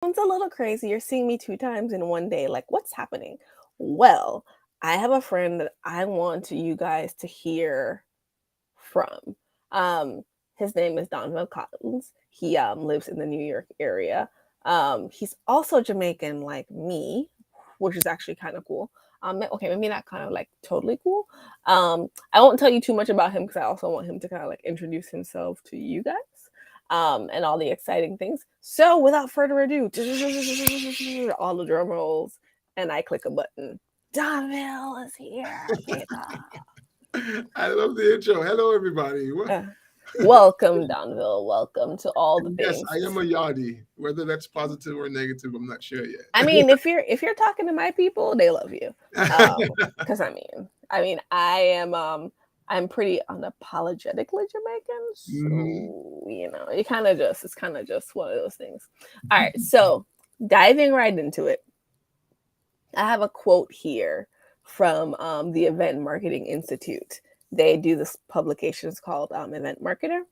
Sounds a little crazy. You're seeing me 2 times in one day. Like, what's happening? Well, I have a friend that I want you guys to hear from. Um, his name is Donvil. He lives in the New York area. He's also Jamaican like me, which is actually kind of cool. Okay, maybe not kind of like totally cool. I won't tell you too much about him because I also want him to kind of like introduce himself to you guys. And all the exciting things. So, without further ado, all the drum rolls, and I click a button. Donville is here, people. I love the intro. Hello, everybody. Uh, Welcome, Donville. Welcome to all the And yes, things. I am a yardie. Whether that's positive or negative, I'm not sure I yet. mean, if you're talking to my people, they love you. Because I'm pretty unapologetically Jamaican, Mhm. so it's kind of just one of those things. All right, so diving right into it, I have a quote here from the Event Marketing Institute. They do this publication, it's called Event Marketer,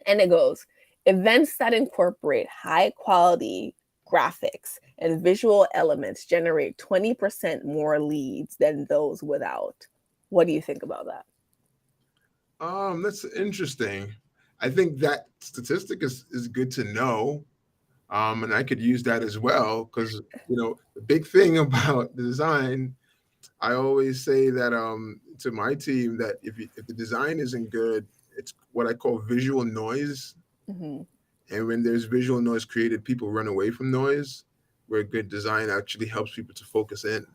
and it goes, events that incorporate high quality graphics and visual elements generate 20% more leads than those without. What do you think about that? That's interesting. I think that statistic is good to know. And I could use that as well because the big thing about design, I always say that to my team that if the design isn't good, it's what I call visual noise. Mm-hmm. And when there's visual noise created, people run away from noise, where good design actually helps people to focus in,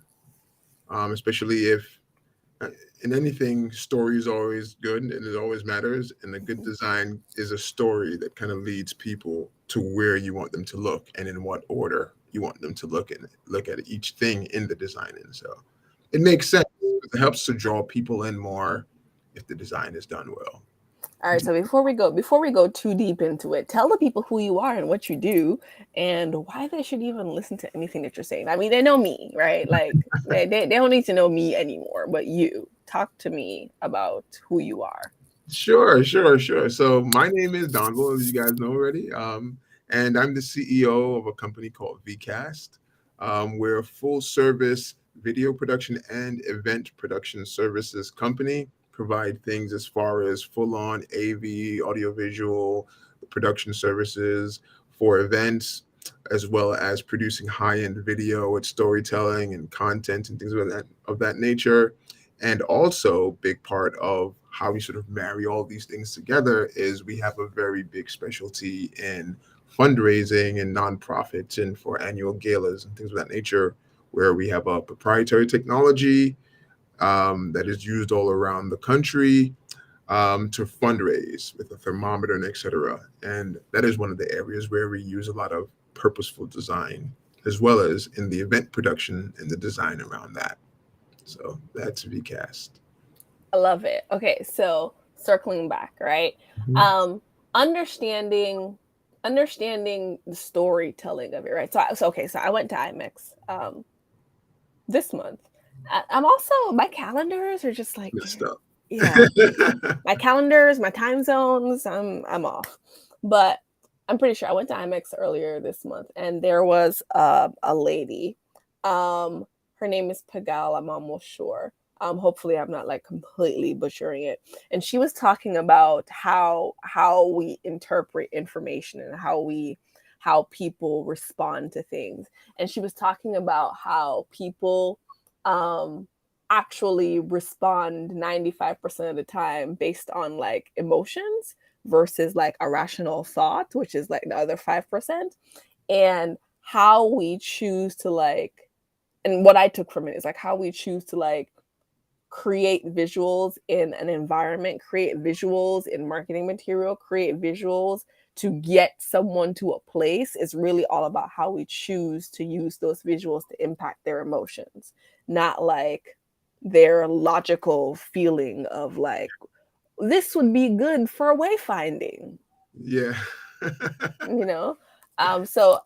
especially if uh, in anything, story is always good and it always matters. And a good design is a story that kind of leads people to where you want them to look and in what order you want them to look at each thing in the design. And so it makes sense. It helps to draw people in more if the design is done well. All right, so before we go too deep into it, tell the people who you are and what you do and why they should even listen to anything that you're saying. I mean, they know me, right? Like they don't need to know me anymore, but you talk to me about who you are. Sure. So my name is Donvil, as you guys know already, and I'm the CEO of a company called VCast. We're a full service video production and event production services company. Provide things as far as full on AV, audiovisual production services for events, as well as producing high end video with storytelling and content and things of that nature. And also, big part of how we sort of marry all these things together is we have a very big specialty in fundraising and nonprofits and for annual galas and things of that nature, where we have a proprietary technology that is used all around the country to fundraise with a thermometer and etc. And that is one of the areas where we use a lot of purposeful design, as well as in the event production and the design around that. So that's VCast. I love it. Okay, so circling back, right? Mhm. Um, understanding understanding the storytelling of it, right? So I went to IMAX this month. I'm also my calendars are just like Messed up. yeah, my calendars, my time zones, I'm off. But I'm pretty sure I went to IMAX earlier this month, and there was a lady. Her name is Pagal. I'm almost sure. Hopefully, I'm not like completely butchering it. And she was talking about how we interpret information and how people respond to things. And she was talking about how people um actually respond 95% of the time based on like emotions versus like a rational thought, which is like the other 5%. And how we choose to like, and what I took from it is like how we choose to like create visuals in an environment, create visuals in marketing material, create visuals to get someone to a place is really all about how we choose to use those visuals to impact their emotions, not like their logical feeling of like, this would be good for wayfinding, Yeah. you know? So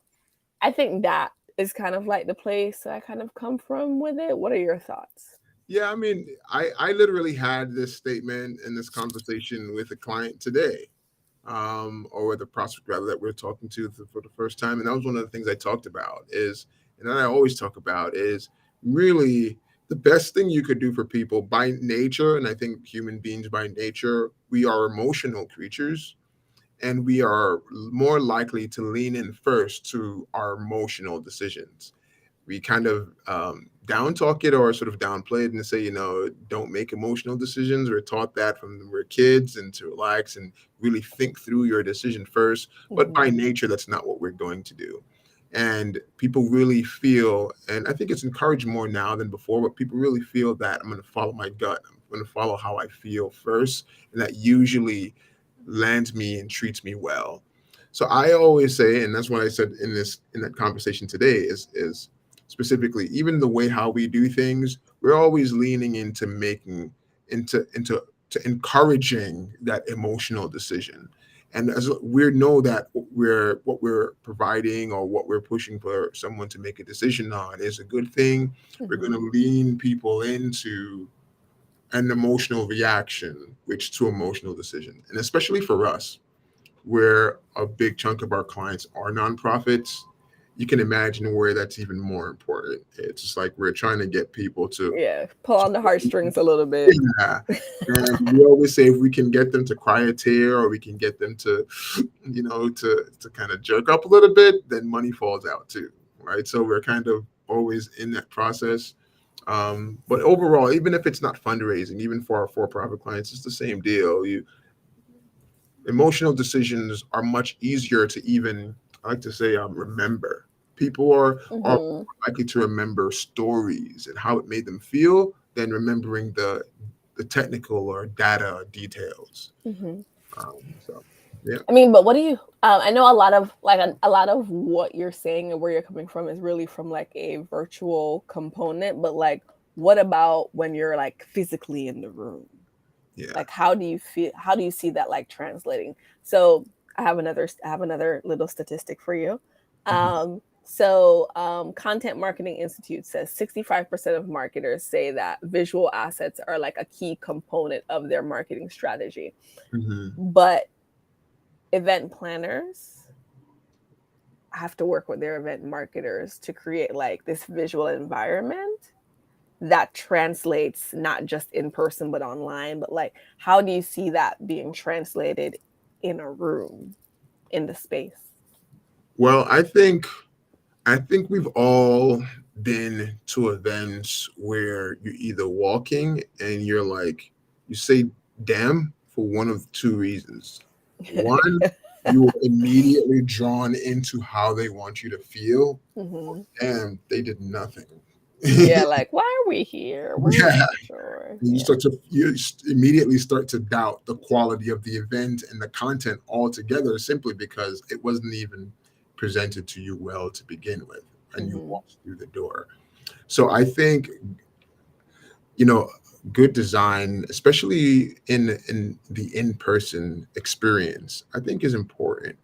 I think that is kind of like the place I kind of come from with it. What are your thoughts? Yeah, I mean, I literally had this statement and this conversation with a client today. or the prospect rather that we're talking to for the first time. And that was one of the things I talked about is, and I always talk about is really the best thing you could do for people by nature. And I think human beings by nature, we are emotional creatures, and we are more likely to lean in first to our emotional decisions. We kind of down talk it or sort of downplay it and say, don't make emotional decisions. We're taught that from when we're kids, and to relax and really think through your decision first. But by nature, that's not what we're going to do. And people really feel, and I think it's encouraged more now than before, but people really feel that I'm going to follow my gut. I'm going to follow how I feel first. And that usually lands me and treats me well. So I always say, and that's what I said in that conversation today, is specifically even the way how we do things, we're always leaning into making into to encouraging that emotional decision. And as we know that what we're providing or what we're pushing for someone to make a decision on is a good thing, we're going to lean people into an emotional reaction, which to emotional decision. And especially for us, where a big chunk of our clients are nonprofits, you can imagine where that's even more important. It's just like we're trying to get people to pull on the heartstrings a little bit. Yeah. And we always say if we can get them to cry a tear, or we can get them to, to kind of jerk up a little bit, then money falls out too, right? So we're kind of always in that process. But overall, even if it's not fundraising, even for our for-profit clients, it's the same deal. Emotional decisions are much easier to even, I like to say, remember. People are likely to remember stories and how it made them feel than remembering the technical or data details. So, yeah. I mean, but what do you? I know a lot of what you're saying and where you're coming from is really from like a virtual component, but like, what about when you're like physically in the room? Yeah. Like, how do you feel? How do you see that like translating? So I have another little statistic for you. Content Marketing Institute says 65% of marketers say that visual assets are like a key component of their marketing strategy. But event planners have to work with their event marketers to create like this visual environment that translates not just in person but online. But like, how do you see that being translated in a room, in the space? Well, I think we've all been to events where you're either walking and you're like, you say damn for one of two reasons. One, you are immediately drawn into how they want you to feel, and they did nothing. Yeah, like, why are we here? Yeah. Sure. You immediately start to doubt the quality of the event and the content altogether, simply because it wasn't even presented to you well to begin with, and you walked through the door. So I think, good design, especially in the in-person experience, I think is important.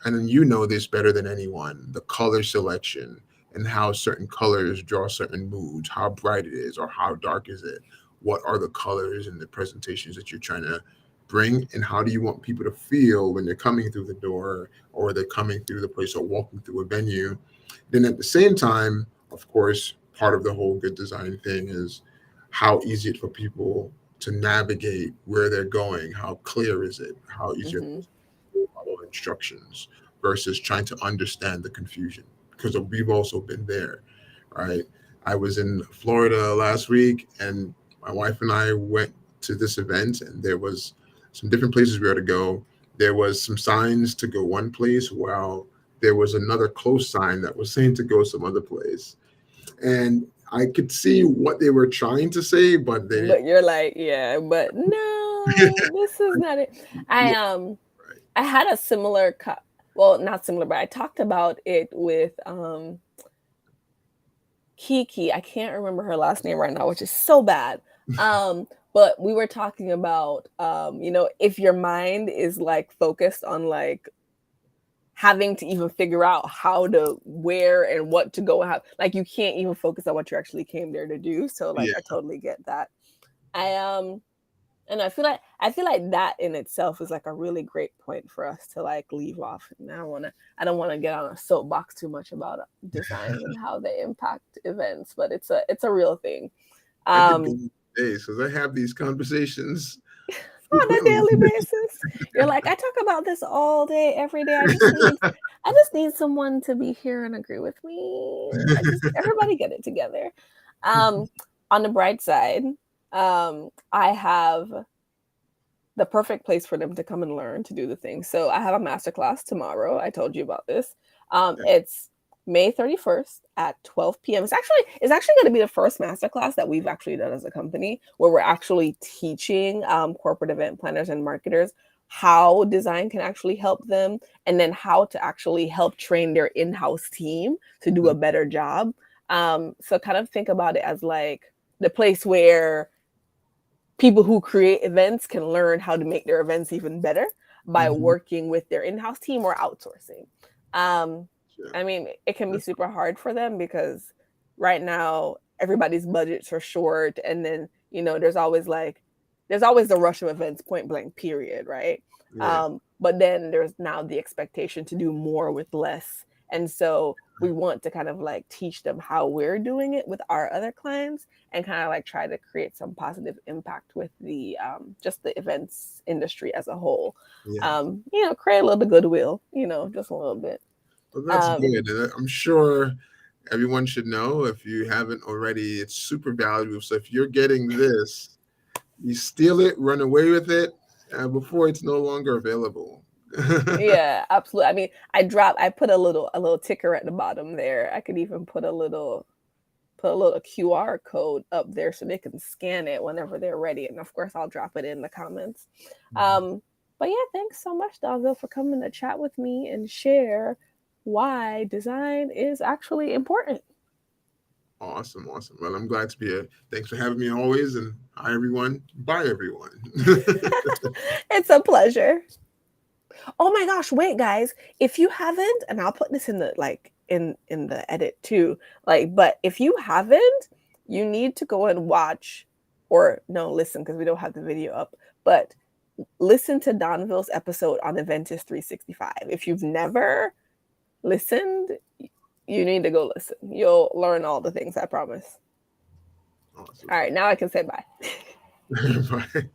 And you know this better than anyone, the color selection and how certain colors draw certain moods, how bright it is or how dark is it, what are the colors and the presentations that you're trying to bring, and how do you want people to feel when they're coming through the door or they're coming through the place or walking through a venue. Then at the same time, of course, part of the whole good design thing is how easy it for people to navigate where they're going, how clear is it, how easy it is to follow instructions versus trying to understand the confusion, because we've also been there, right? I was in Florida last week, and my wife and I went to this event, and there was some different places we had to go. There was some signs to go one place, while there was another close sign that was saying to go some other place. And I could see what they were trying to say, but you're like, yeah, but no, this is not it. I had a similar well, not similar, but I talked about it with Kiki. I can't remember her last name right now, which is so bad. But we were talking about if your mind is like focused on like having to even figure out how to where and what to go and how, like, you can't even focus on what you actually came there to do. So like, I totally get that. And I feel like that in itself is like a really great point for us to like leave off. And I don't want to get on a soapbox too much about designs and how they impact events, but it's a real thing. I could go Um, days because I have these conversations on a frequently. daily basis. You're like, I talk about this all day, every day. I just need someone to be here and agree with me. I just everybody get it together. Um, on the bright side, I have the perfect place for them to come and learn to do the thing. So I have a masterclass tomorrow. I told you about this. It's May 31st at 12 p.m. It's actually going to be the first masterclass that we've actually done as a company where we're actually teaching corporate event planners and marketers how design can actually help them, and then how to actually help train their in-house team to do a better job. So kind of think about it as like the place where people who create events can learn how to make their events even better by Mhm. working with their in-house team or outsourcing. Um, Sure. I mean, it can be That's super hard for them because right now everybody's budgets are short, and then there's always the rush of events, point blank, period, right? right. But then there's now the expectation to do more with less, and so we want to kind of like teach them how we're doing it with our other clients, and kind of like try to create some positive impact with the just the events industry as a whole. Yeah. Create a little bit of goodwill, just a little bit. Well, that's Um, good. And I'm sure everyone should know, if you haven't already, it's super valuable. So if you're getting this, you steal it, run away with it before it's no longer available. yeah, absolutely. I mean, I put a little ticker at the bottom there. I could even put a little QR code up there so they can scan it whenever they're ready. And of course, I'll drop it in the comments. Um, but yeah, thanks so much, Donvil, for coming to chat with me and share why design is actually important. Awesome, awesome. Well, I'm glad to be here. Thanks for having me always. And hi, everyone. Bye, everyone. It's a pleasure. Oh my gosh, wait guys, if you haven't, and I'll put this in the like in the edit too, like, but if you haven't, you need to go and watch, or no, listen, because we don't have the video up, but listen to Donville's episode on Aventus 365. If you've never listened, you need to go listen. You'll learn all the things, I promise. Awesome. All right, now I can say bye. Bye.